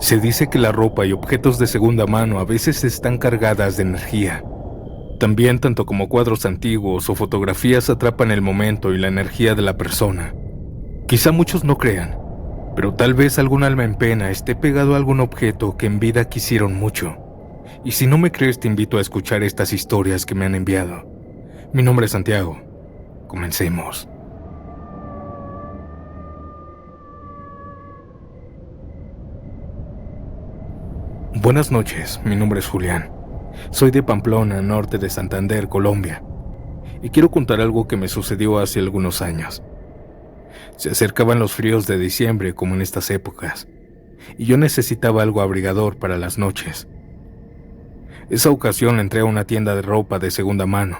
Se dice que la ropa y objetos de segunda mano a veces están cargadas de energía. También tanto como cuadros antiguos o fotografías atrapan el momento y la energía de la persona. Quizá muchos no crean, pero tal vez algún alma en pena esté pegado a algún objeto que en vida quisieron mucho. Y si no me crees, te invito a escuchar estas historias que me han enviado. Mi nombre es Santiago. Comencemos. Buenas noches, mi nombre es Julián. Soy de Pamplona, norte de Santander, Colombia. Y quiero contar algo que me sucedió hace algunos años. Se acercaban los fríos de diciembre, como en estas épocas, y yo necesitaba algo abrigador para las noches. Esa ocasión entré a una tienda de ropa de segunda mano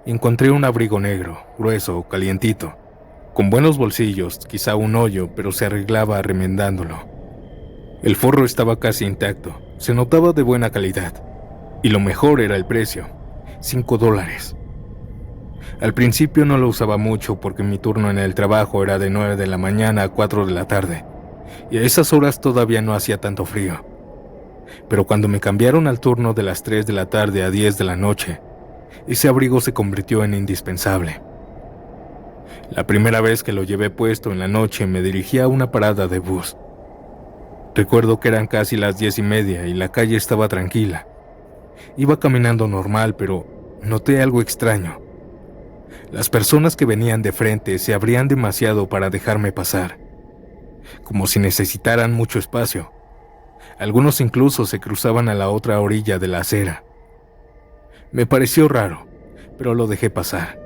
y encontré un abrigo negro, grueso, calientito, con buenos bolsillos, quizá un hoyo, pero se arreglaba remendándolo. El forro estaba casi intacto, se notaba de buena calidad, y lo mejor era el precio, $5. Al principio no lo usaba mucho porque mi turno en el trabajo era de 9 de la mañana a 4 de la tarde, y a esas horas todavía no hacía tanto frío. Pero cuando me cambiaron al turno de las 3 de la tarde a 10 de la noche, ese abrigo se convirtió en indispensable. La primera vez que lo llevé puesto en la noche me dirigí a una parada de bus. Recuerdo que eran casi las 10:30 y la calle estaba tranquila. Iba caminando normal, pero noté algo extraño. Las personas que venían de frente se abrían demasiado para dejarme pasar, como si necesitaran mucho espacio. Algunos incluso se cruzaban a la otra orilla de la acera. Me pareció raro, pero lo dejé pasar.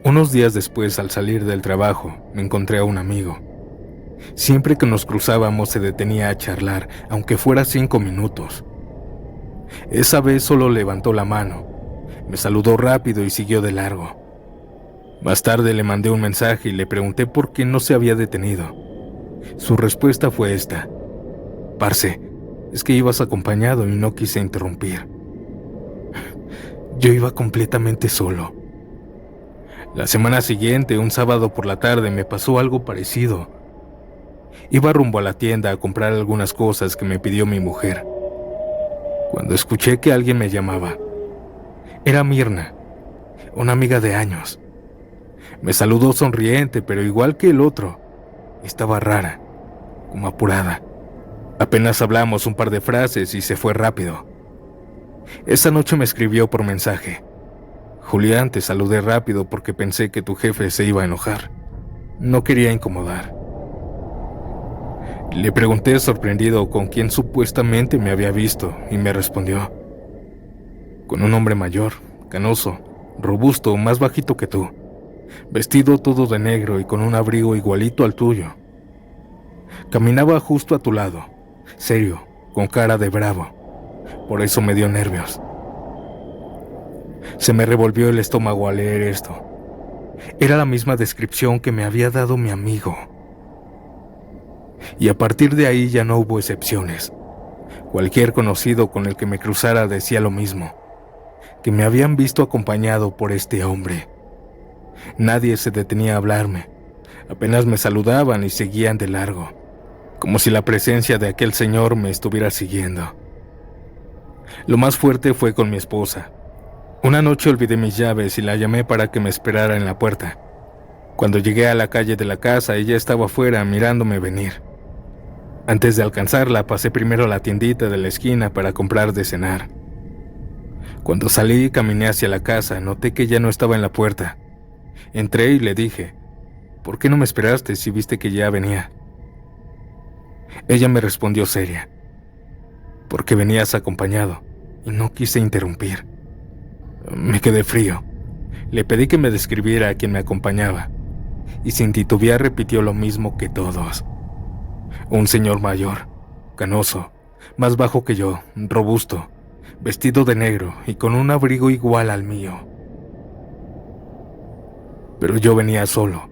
Unos días después, al salir del trabajo, me encontré a un amigo. Siempre que nos cruzábamos se detenía a charlar, aunque fuera 5 minutos. Esa vez solo levantó la mano, me saludó rápido y siguió de largo. Más tarde le mandé un mensaje y le pregunté por qué no se había detenido. Su respuesta fue esta: «Parce, es que ibas acompañado y no quise interrumpir». Yo iba completamente solo. La semana siguiente, un sábado por la tarde, me pasó algo parecido. Iba rumbo a la tienda a comprar algunas cosas que me pidió mi mujer, cuando escuché que alguien me llamaba. Era Mirna, una amiga de años. Me saludó sonriente, pero igual que el otro, estaba rara, como apurada. Apenas hablamos un par de frases y se fue rápido. Esa noche me escribió por mensaje: «Julián, te saludé rápido porque pensé que tu jefe se iba a enojar. No quería incomodar». Le pregunté sorprendido con quién supuestamente me había visto y me respondió: «Con un hombre mayor, canoso, robusto, más bajito que tú, vestido todo de negro y con un abrigo igualito al tuyo. Caminaba justo a tu lado, serio, con cara de bravo. Por eso me dio nervios». Se me revolvió el estómago al leer esto. Era la misma descripción que me había dado mi amigo. Y a partir de ahí ya no hubo excepciones. Cualquier conocido con el que me cruzara decía lo mismo, que me habían visto acompañado por este hombre. Nadie se detenía a hablarme, apenas me saludaban y seguían de largo, como si la presencia de aquel señor me estuviera siguiendo. Lo más fuerte fue con mi esposa. Una noche olvidé mis llaves y la llamé para que me esperara en la puerta. Cuando llegué a la calle de la casa, ella estaba afuera mirándome venir. Antes de alcanzarla, pasé primero a la tiendita de la esquina para comprar de cenar. Cuando salí y caminé hacia la casa, noté que ya no estaba en la puerta. Entré y le dije: «¿Por qué no me esperaste si viste que ya venía?». Ella me respondió seria: «Porque venías acompañado y no quise interrumpir». Me quedé frío. Le pedí que me describiera a quien me acompañaba, y sin titubear repitió lo mismo que todos: un señor mayor, canoso, más bajo que yo, robusto, vestido de negro y con un abrigo igual al mío. Pero yo venía solo.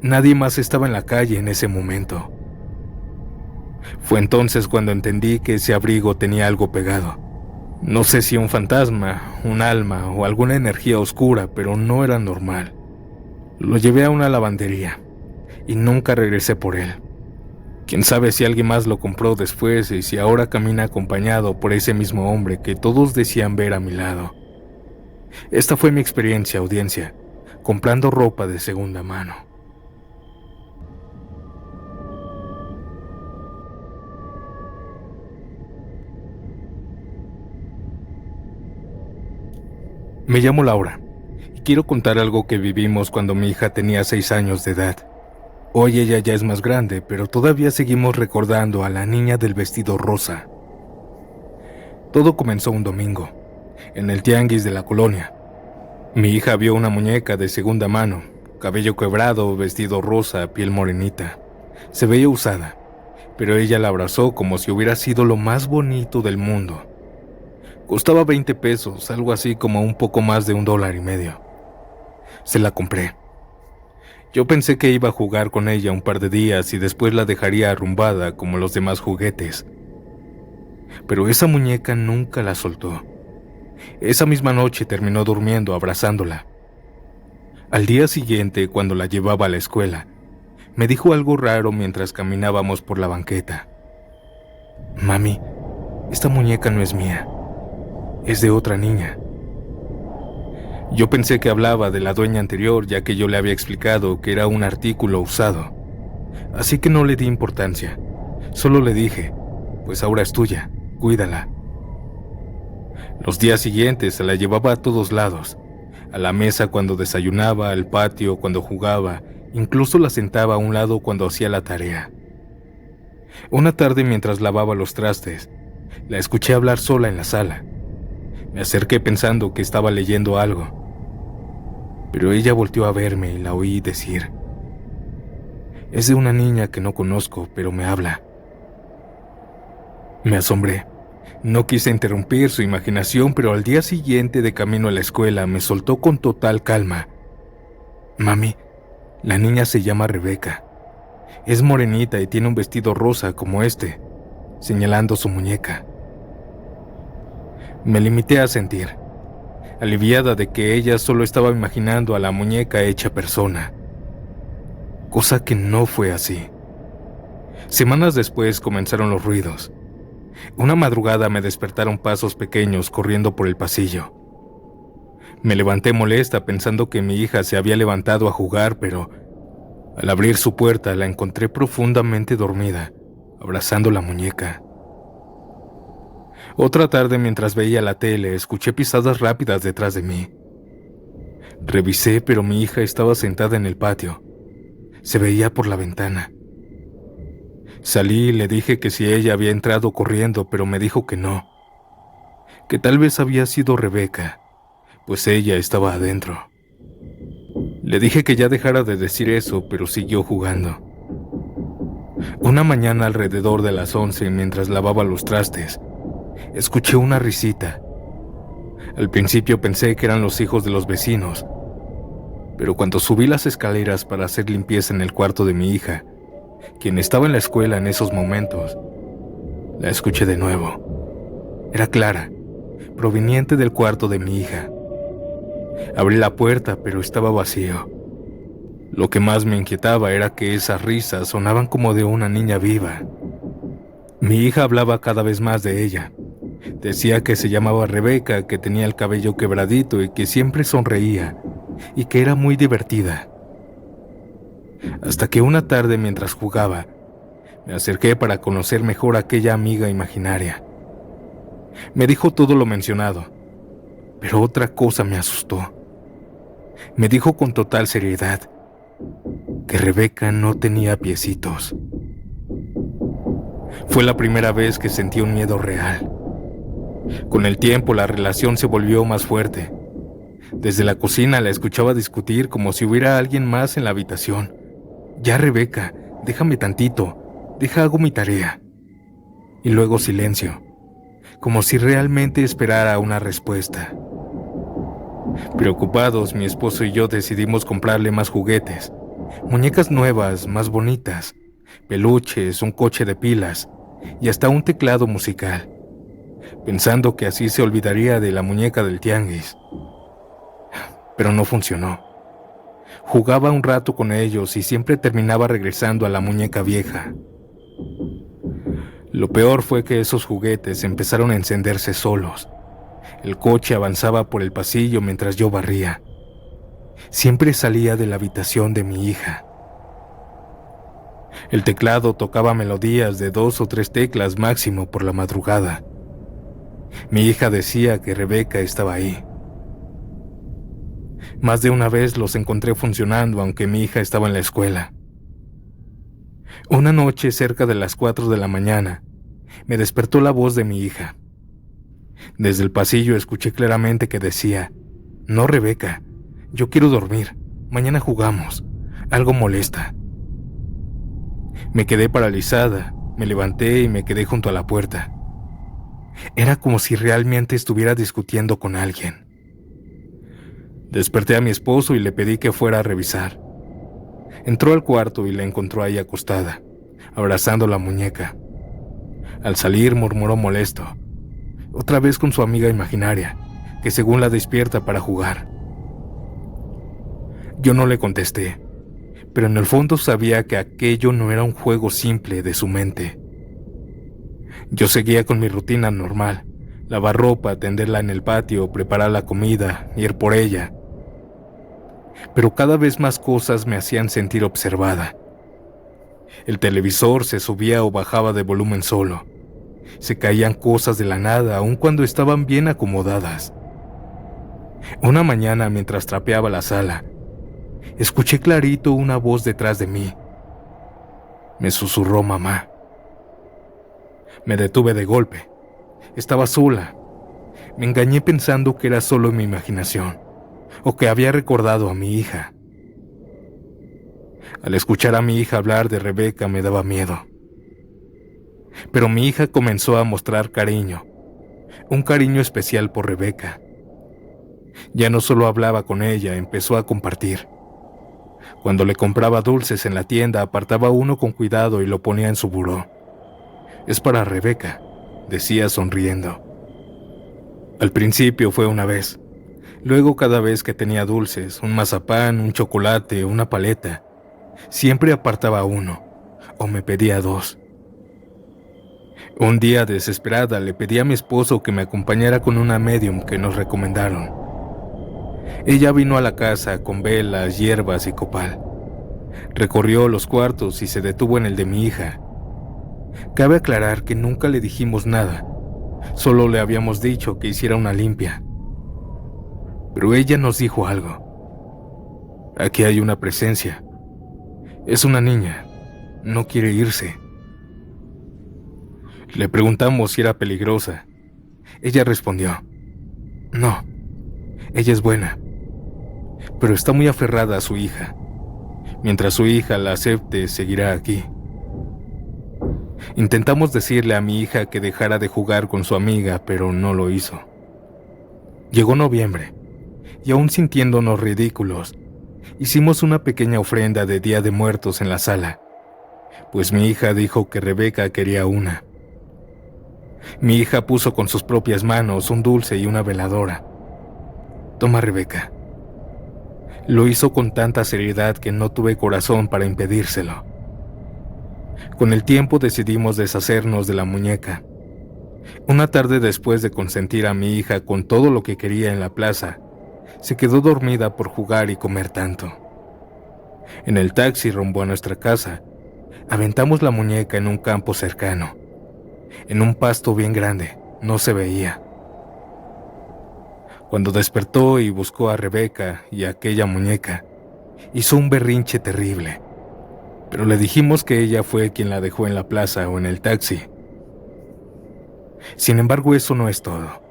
Nadie más estaba en la calle en ese momento. Fue entonces cuando entendí que ese abrigo tenía algo pegado. No sé si un fantasma, un alma o alguna energía oscura, pero no era normal. Lo llevé a una lavandería y nunca regresé por él. Quién sabe si alguien más lo compró después y si ahora camina acompañado por ese mismo hombre que todos decían ver a mi lado. Esta fue mi experiencia, audiencia, comprando ropa de segunda mano. Me llamo Laura y quiero contar algo que vivimos cuando mi hija tenía 6 años de edad. Hoy ella ya es más grande, pero todavía seguimos recordando a la niña del vestido rosa. Todo comenzó un domingo, en el tianguis de la colonia. Mi hija vio una muñeca de segunda mano, cabello quebrado, vestido rosa, piel morenita. Se veía usada, pero ella la abrazó como si hubiera sido lo más bonito del mundo. Costaba 20 pesos, algo así como un poco más de $1.50. Se la compré. Yo pensé que iba a jugar con ella un par de días y después la dejaría arrumbada como los demás juguetes. Pero esa muñeca nunca la soltó. Esa misma noche terminó durmiendo abrazándola. Al día siguiente, cuando la llevaba a la escuela, me dijo algo raro mientras caminábamos por la banqueta. Mami, esta muñeca no es mía, es de otra niña. Yo pensé que hablaba de la dueña anterior, ya que yo le había explicado que era un artículo usado. Así que no le di importancia. Solo le dije, pues ahora es tuya, cuídala. Los días siguientes se la llevaba a todos lados. A la mesa cuando desayunaba, al patio cuando jugaba, incluso la sentaba a un lado cuando hacía la tarea. Una tarde mientras lavaba los trastes, la escuché hablar sola en la sala. Me acerqué pensando que estaba leyendo algo. Pero ella volteó a verme y la oí decir: es de una niña que no conozco, pero me habla. Me asombré. No quise interrumpir su imaginación, pero al día siguiente de camino a la escuela me soltó con total calma. Mami, la niña se llama Rebeca. Es morenita y tiene un vestido rosa como este, señalando su muñeca. Me limité a sentir, aliviada de que ella solo estaba imaginando a la muñeca hecha persona. Cosa que no fue así. Semanas después comenzaron los ruidos. Una madrugada me despertaron pasos pequeños corriendo por el pasillo. Me levanté molesta pensando que mi hija se había levantado a jugar, pero al abrir su puerta la encontré profundamente dormida, abrazando la muñeca. Otra tarde, mientras veía la tele, escuché pisadas rápidas detrás de mí. Revisé, pero mi hija estaba sentada en el patio. Se veía por la ventana. Salí y le dije que si ella había entrado corriendo, pero me dijo que no, que tal vez había sido Rebeca, pues ella estaba adentro. Le dije que ya dejara de decir eso, pero siguió jugando. Una mañana alrededor de las 11, mientras lavaba los trastes, escuché una risita. Al principio pensé que eran los hijos de los vecinos, pero cuando subí las escaleras para hacer limpieza en el cuarto de mi hija, quien estaba en la escuela en esos momentos, la escuché de nuevo. Era Clara, proveniente del cuarto de mi hija. Abrí la puerta, pero estaba vacío. Lo que más me inquietaba era que esas risas sonaban como de una niña viva. Mi hija hablaba cada vez más de ella. Decía que se llamaba Rebeca, que tenía el cabello quebradito y que siempre sonreía, y que era muy divertida. Hasta que una tarde, mientras jugaba, me acerqué para conocer mejor a aquella amiga imaginaria. Me dijo todo lo mencionado, pero otra cosa me asustó. Me dijo con total seriedad que Rebeca no tenía piecitos. Fue la primera vez que sentí un miedo real. Con el tiempo la relación se volvió más fuerte. Desde la cocina la escuchaba discutir como si hubiera alguien más en la habitación. Ya, Rebeca, déjame tantito, hago mi tarea. Y luego silencio, como si realmente esperara una respuesta. Preocupados, mi esposo y yo decidimos comprarle más juguetes, muñecas nuevas, más bonitas, peluches, un coche de pilas y hasta un teclado musical, pensando que así se olvidaría de la muñeca del tianguis. Pero no funcionó. Jugaba un rato con ellos y siempre terminaba regresando a la muñeca vieja. Lo peor fue que esos juguetes empezaron a encenderse solos. El coche avanzaba por el pasillo mientras yo barría. Siempre salía de la habitación de mi hija. El teclado tocaba melodías de 2 o 3 teclas máximo por la madrugada. Mi hija decía que Rebeca estaba ahí. Más de una vez los encontré funcionando aunque mi hija estaba en la escuela. Una noche cerca de las 4 de la mañana, me despertó la voz de mi hija. Desde el pasillo escuché claramente que decía: «No, Rebeca, yo quiero dormir, mañana jugamos, algo molesta». Me quedé paralizada, me levanté y me quedé junto a la puerta. Era como si realmente estuviera discutiendo con alguien. Desperté a mi esposo y le pedí que fuera a revisar. Entró al cuarto y la encontró ahí acostada, abrazando la muñeca. Al salir murmuró molesto, otra vez con su amiga imaginaria, que según la despierta para jugar. Yo no le contesté, pero en el fondo sabía que aquello no era un juego simple de su mente. Yo seguía con mi rutina normal: lavar ropa, tenderla en el patio, preparar la comida, ir por ella. Pero cada vez más cosas me hacían sentir observada. El televisor se subía o bajaba de volumen solo. Se caían cosas de la nada, aun cuando estaban bien acomodadas. Una mañana, mientras trapeaba la sala, escuché clarito una voz detrás de mí. Me susurró mamá. Me detuve de golpe. Estaba sola. Me engañé pensando que era solo mi imaginación, o que había recordado a mi hija. Al escuchar a mi hija hablar de Rebeca me daba miedo. Pero mi hija comenzó a mostrar cariño, un cariño especial por Rebeca. Ya no solo hablaba con ella, empezó a compartir. Cuando le compraba dulces en la tienda, apartaba uno con cuidado y lo ponía en su buró. «Es para Rebeca», decía sonriendo. Al principio fue una vez. Luego, cada vez que tenía dulces, un mazapán, un chocolate, una paleta, siempre apartaba uno, o me pedía 2. Un día, desesperada, le pedí a mi esposo que me acompañara con una medium que nos recomendaron. Ella vino a la casa con velas, hierbas y copal. Recorrió los cuartos y se detuvo en el de mi hija. Cabe aclarar que nunca le dijimos nada, solo le habíamos dicho que hiciera una limpia. Pero ella nos dijo algo. «Aquí hay una presencia. Es una niña. No quiere irse». Le preguntamos si era peligrosa. Ella respondió: «No, ella es buena, pero está muy aferrada a su hija. Mientras su hija la acepte, seguirá aquí». Intentamos decirle a mi hija que dejara de jugar con su amiga, pero no lo hizo. Llegó noviembre, y aún sintiéndonos ridículos, hicimos una pequeña ofrenda de Día de Muertos en la sala, pues mi hija dijo que Rebeca quería una. Mi hija puso con sus propias manos un dulce y una veladora. «Toma, Rebeca». Lo hizo con tanta seriedad que no tuve corazón para impedírselo. Con el tiempo decidimos deshacernos de la muñeca. Una tarde, después de consentir a mi hija con todo lo que quería en la plaza, se quedó dormida por jugar y comer tanto. En el taxi rumbo a nuestra casa, aventamos la muñeca en un campo cercano. En un pasto bien grande, no se veía. Cuando despertó y buscó a Rebeca y a aquella muñeca, hizo un berrinche terrible, pero le dijimos que ella fue quien la dejó en la plaza o en el taxi. Sin embargo, eso no es todo.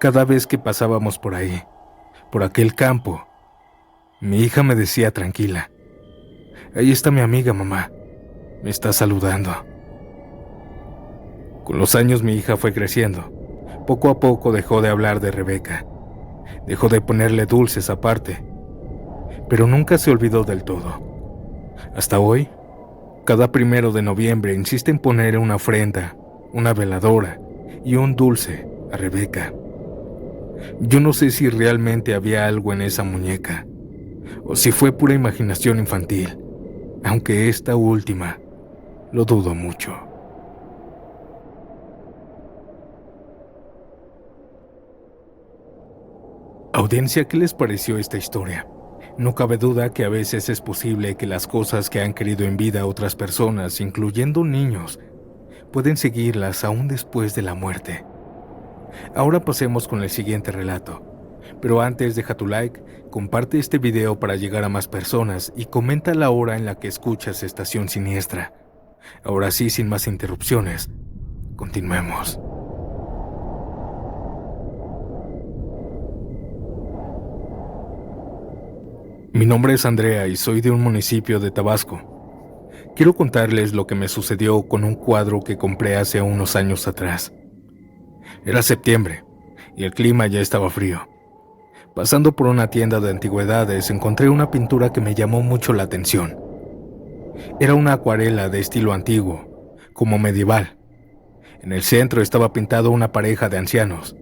Cada vez que pasábamos por ahí, por aquel campo, mi hija me decía tranquila: «Ahí está mi amiga, mamá, me está saludando». Con los años mi hija fue creciendo. Poco a poco dejó de hablar de Rebeca. Dejó de ponerle dulces aparte. Pero nunca se olvidó del todo. Hasta hoy, cada 1 de noviembre insiste en poner una ofrenda, una veladora y un dulce a Rebeca. Yo no sé si realmente había algo en esa muñeca, o si fue pura imaginación infantil, aunque esta última lo dudo mucho. Audiencia, ¿qué les pareció esta historia? No cabe duda que a veces es posible que las cosas que han querido en vida otras personas, incluyendo niños, pueden seguirlas aún después de la muerte. Ahora pasemos con el siguiente relato. Pero antes, deja tu like, comparte este video para llegar a más personas y comenta la hora en la que escuchas Estación Siniestra. Ahora sí, sin más interrupciones, continuemos. Mi nombre es Andrea y soy de un municipio de Tabasco. Quiero contarles lo que me sucedió con un cuadro que compré hace unos años atrás. Era septiembre y el clima ya estaba frío. Pasando por una tienda de antigüedades encontré una pintura que me llamó mucho la atención. Era una acuarela de estilo antiguo, como medieval. En el centro estaba pintado una pareja de ancianos,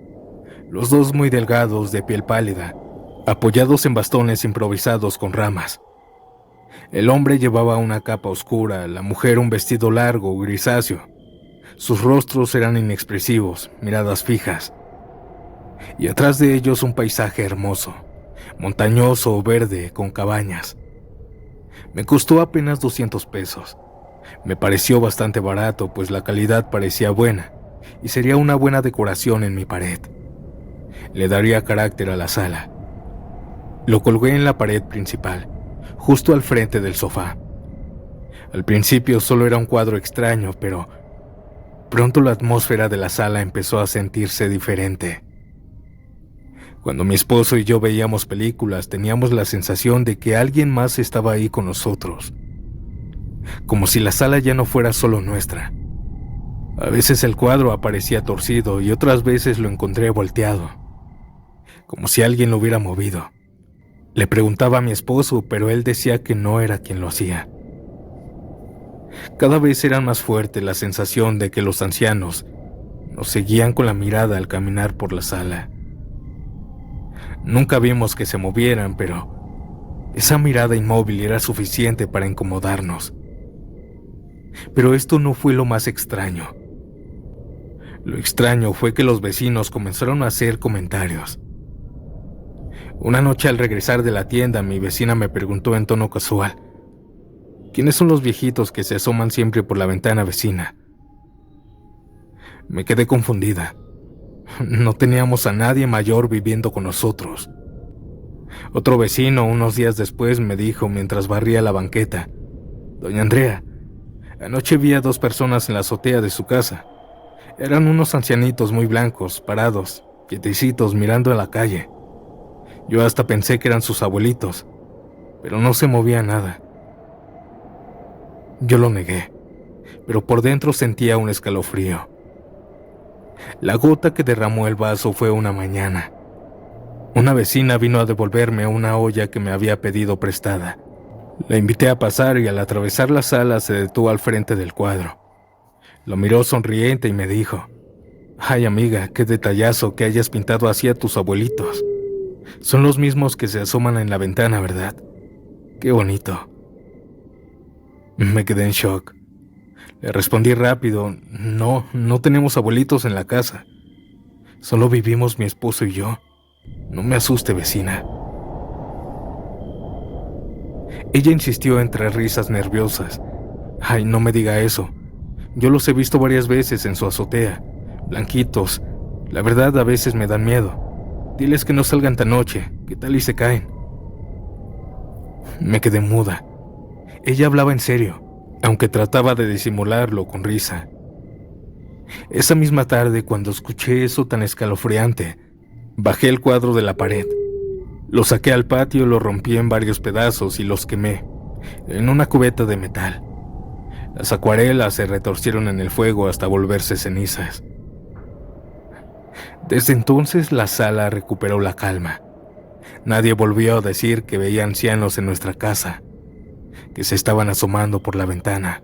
los dos muy delgados, de piel pálida, apoyados en bastones improvisados con ramas. El hombre llevaba una capa oscura, la mujer un vestido largo, grisáceo. Sus rostros eran inexpresivos, miradas fijas. Y atrás de ellos un paisaje hermoso, montañoso, verde, con cabañas. Me costó apenas 200 pesos. Me pareció bastante barato, pues la calidad parecía buena y sería una buena decoración en mi pared. Le daría carácter a la sala. Lo colgué en la pared principal, justo al frente del sofá. Al principio solo era un cuadro extraño, pero pronto la atmósfera de la sala empezó a sentirse diferente. Cuando mi esposo y yo veíamos películas, teníamos la sensación de que alguien más estaba ahí con nosotros, como si la sala ya no fuera solo nuestra. A veces el cuadro aparecía torcido y otras veces lo encontré volteado, como si alguien lo hubiera movido. Le preguntaba a mi esposo, pero él decía que no era quien lo hacía. Cada vez era más fuerte la sensación de que los ancianos nos seguían con la mirada al caminar por la sala. Nunca vimos que se movieran, pero esa mirada inmóvil era suficiente para incomodarnos. Pero esto no fue lo más extraño. Lo extraño fue que los vecinos comenzaron a hacer comentarios. Una noche al regresar de la tienda, mi vecina me preguntó en tono casual: ¿quiénes son los viejitos que se asoman siempre por la ventana vecina? Me quedé confundida. No teníamos a nadie mayor viviendo con nosotros. Otro vecino, unos días después, me dijo mientras barría la banqueta: Doña Andrea, anoche vi a 2 personas en la azotea de su casa. Eran unos ancianitos muy blancos, parados, quietecitos, mirando a la calle. Yo hasta pensé que eran sus abuelitos, pero no se movía nada. Yo lo negué, pero por dentro sentía un escalofrío. La gota que derramó el vaso fue una mañana. Una vecina vino a devolverme una olla que me había pedido prestada. La invité a pasar y al atravesar la sala se detuvo al frente del cuadro. Lo miró sonriente y me dijo: «Ay, amiga, qué detallazo que hayas pintado así a tus abuelitos. Son los mismos que se asoman en la ventana, ¿verdad? Qué bonito». Me quedé en shock. Le respondí rápido: No tenemos abuelitos en la casa. Solo vivimos mi esposo y yo. No me asuste, vecina». Ella insistió entre risas nerviosas: «Ay, no me diga eso. Yo los he visto varias veces en su azotea, blanquitos. La verdad, a veces me dan miedo. Diles que no salgan tan noche, ¿qué tal y se caen?». Me quedé muda. Ella hablaba en serio, aunque trataba de disimularlo con risa. Esa misma tarde, cuando escuché eso tan escalofriante, bajé el cuadro de la pared. Lo saqué al patio, lo rompí en varios pedazos y los quemé en una cubeta de metal. Las acuarelas se retorcieron en el fuego hasta volverse cenizas. Desde entonces la sala recuperó la calma. Nadie volvió a decir que veía ancianos en nuestra casa, que se estaban asomando por la ventana.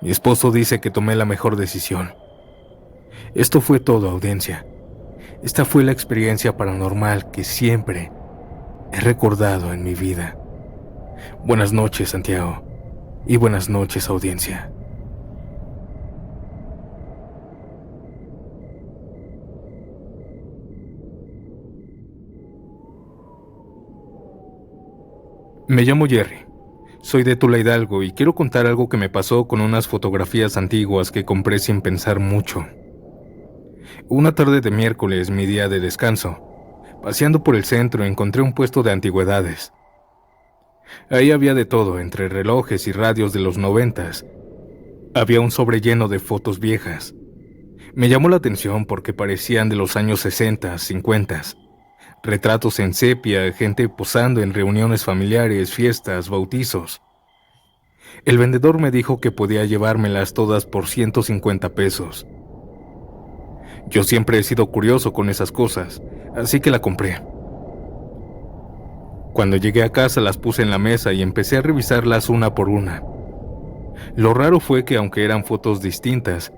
Mi esposo dice que tomé la mejor decisión. Esto fue todo, audiencia. Esta fue la experiencia paranormal que siempre he recordado en mi vida. Buenas noches, Santiago, y buenas noches, audiencia. Me llamo Jerry. Soy de Tula Hidalgo y quiero contar algo que me pasó con unas fotografías antiguas que compré sin pensar mucho. Una tarde de miércoles, mi día de descanso, paseando por el centro encontré un puesto de antigüedades. Ahí había de todo, entre relojes y radios de los 90. Había un sobre lleno de fotos viejas. Me llamó la atención porque parecían de los años 60, 50. Retratos en sepia, gente posando en reuniones familiares, fiestas, bautizos. El vendedor me dijo que podía llevármelas todas por 150 pesos. Yo siempre he sido curioso con esas cosas, así que la compré. Cuando llegué a casa las puse en la mesa y empecé a revisarlas una por una. Lo raro fue que aunque eran fotos distintas,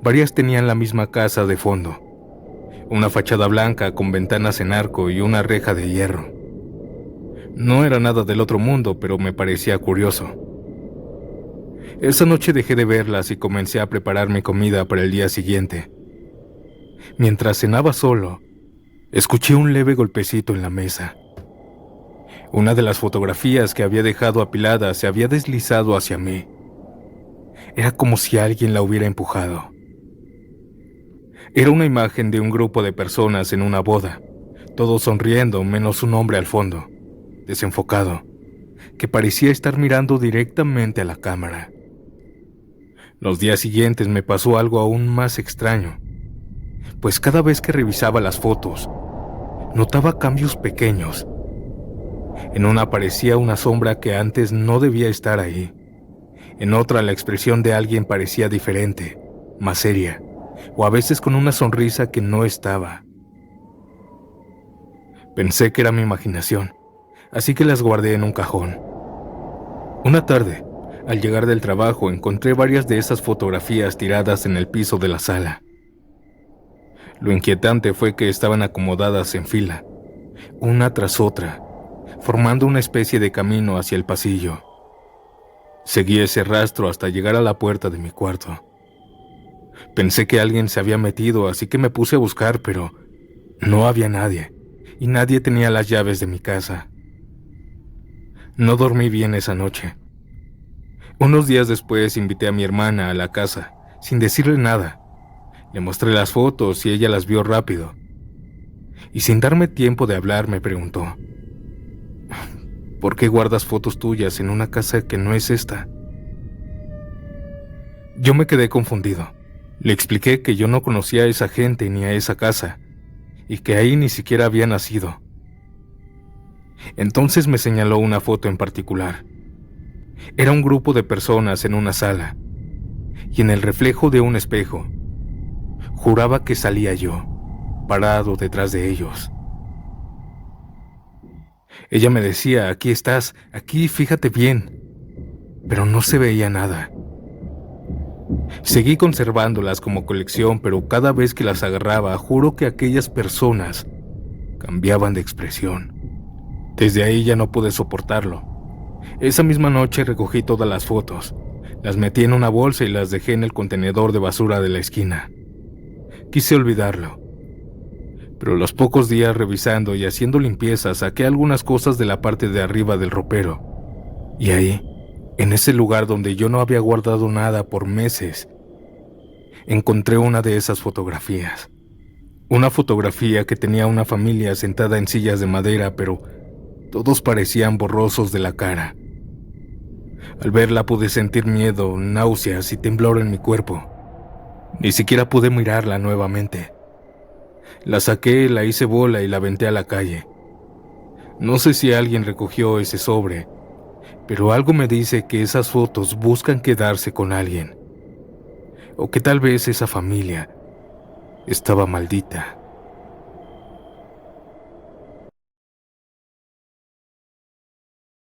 varias tenían la misma casa de fondo. Una fachada blanca con ventanas en arco y una reja de hierro. No era nada del otro mundo, pero me parecía curioso. Esa noche dejé de verlas y comencé a preparar mi comida para el día siguiente. Mientras cenaba solo, escuché un leve golpecito en la mesa. Una de las fotografías que había dejado apilada se había deslizado hacia mí. Era como si alguien la hubiera empujado. Era una imagen de un grupo de personas en una boda, todos sonriendo menos un hombre al fondo, desenfocado, que parecía estar mirando directamente a la cámara. Los días siguientes me pasó algo aún más extraño, pues cada vez que revisaba las fotos, notaba cambios pequeños. En una aparecía una sombra que antes no debía estar ahí. En otra la expresión de alguien parecía diferente, más seria, o a veces con una sonrisa que no estaba. Pensé que era mi imaginación, así que las guardé en un cajón. Una tarde, al llegar del trabajo, encontré varias de esas fotografías tiradas en el piso de la sala. Lo inquietante fue que estaban acomodadas en fila, una tras otra, formando una especie de camino hacia el pasillo. Seguí ese rastro hasta llegar a la puerta de mi cuarto. Pensé que alguien se había metido, así que me puse a buscar, pero no había nadie, y nadie tenía las llaves de mi casa. No dormí bien esa noche. Unos días después invité a mi hermana a la casa, sin decirle nada. Le mostré las fotos y ella las vio rápido. Y sin darme tiempo de hablar me preguntó: ¿por qué guardas fotos tuyas en una casa que no es esta? Yo me quedé confundido. Le expliqué que yo no conocía a esa gente ni a esa casa, y que ahí ni siquiera había nacido. Entonces me señaló una foto en particular. Era un grupo de personas en una sala, y en el reflejo de un espejo, juraba que salía yo, parado detrás de ellos. Ella me decía: aquí estás, aquí, fíjate bien, pero no se veía nada. Seguí conservándolas como colección, pero cada vez que las agarraba, juro que aquellas personas cambiaban de expresión. Desde ahí ya no pude soportarlo. Esa misma noche recogí todas las fotos, las metí en una bolsa y las dejé en el contenedor de basura de la esquina. Quise olvidarlo, pero los pocos días revisando y haciendo limpieza saqué algunas cosas de la parte de arriba del ropero. Y ahí, en ese lugar donde yo no había guardado nada por meses, encontré una de esas fotografías. Una fotografía que tenía una familia sentada en sillas de madera, pero todos parecían borrosos de la cara. Al verla pude sentir miedo, náuseas y temblor en mi cuerpo. Ni siquiera pude mirarla nuevamente. La saqué, la hice bola y la aventé a la calle. No sé si alguien recogió ese sobre, pero algo me dice que esas fotos buscan quedarse con alguien. O que tal vez esa familia estaba maldita.